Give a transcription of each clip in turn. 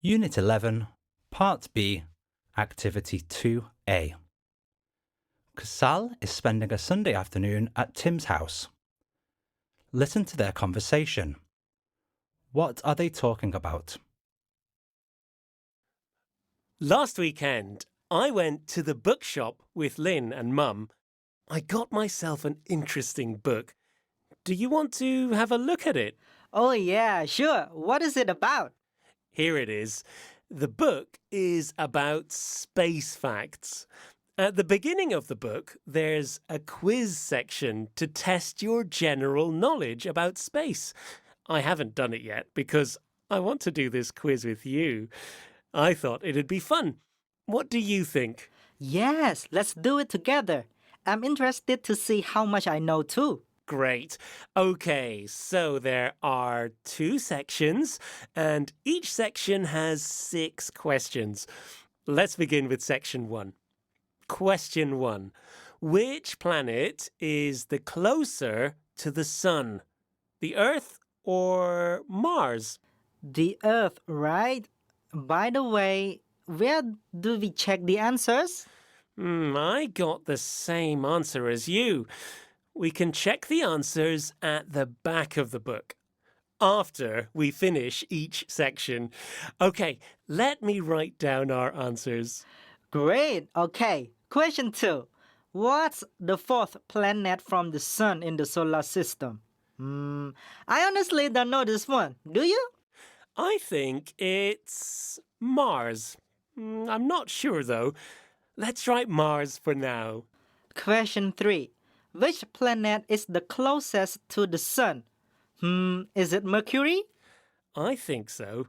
Unit 11, Part B, Activity 2A. Kosal is spending a Sunday afternoon at Tim's house. Listen to their conversation. What are they talking about? Last weekend, I went to the bookshop with Lynn and Mum. I got myself an interesting book. Do you want to have a look at it? Oh, yeah, sure. What is it about? Here it is. The book is about space facts. At the beginning of the book, there's a quiz section to test your general knowledge about space. I haven't done it yet because I want to do this quiz with you. I thought it'd be fun. What do you think? Yes, let's do it together. I'm interested to see how much I know too. Great. Okay, so there are 2 sections, and each section has 6 questions. Let's begin with section 1. Question 1. Which planet is the closer to the Sun? The Earth or Mars? The Earth, right? By the way, where do we check the answers? I got the same answer as you. We can check the answers at the back of the book after we finish each section. Okay, let me write down our answers. Great. Okay. Question 2. What's the 4th planet from the Sun in the solar system? I honestly don't know this one. Do you? I think it's Mars. I'm not sure though. Let's write Mars for now. Question 3. Which planet is the closest to the Sun? Is it Mercury? I think so.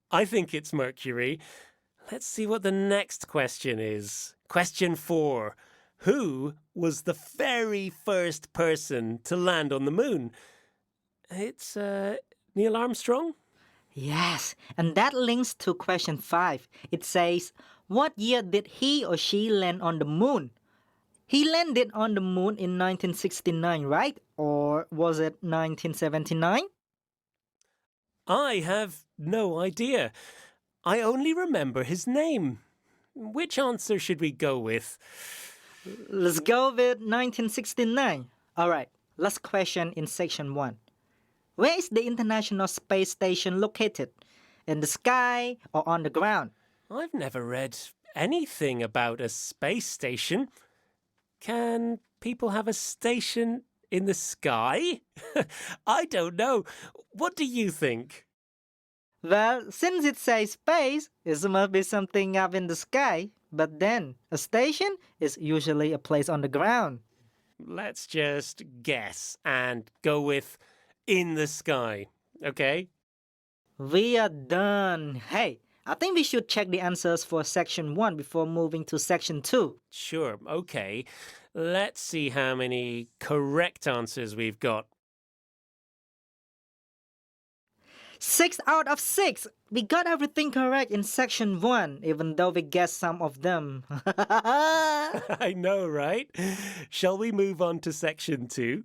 I think it's Mercury. Let's see what the next question is. Question 4. Who was the very first person to land on the moon? It's Neil Armstrong? Yes, and that links to question 5. It says, what year did he or she land on the moon? He landed on the moon in 1969, right? Or was it 1979? I have no idea. I only remember his name. Which answer should we go with? Let's go with 1969. Alright, last question in section 1. Where is the International Space Station located? In the sky or on the ground? I've never read anything about a space station. Can people have a station in the sky? I don't know. What do you think? Well, since it says space, it must be something up in the sky. But then, a station is usually a place on the ground. Let's just guess and go with in the sky, okay? We are done. Hey, I think we should check the answers for section 1 before moving to section 2. Sure, okay. Let's see how many correct answers we've got. 6 out of 6! We got everything correct in section 1, even though we guessed some of them. I know, right? Shall we move on to section 2?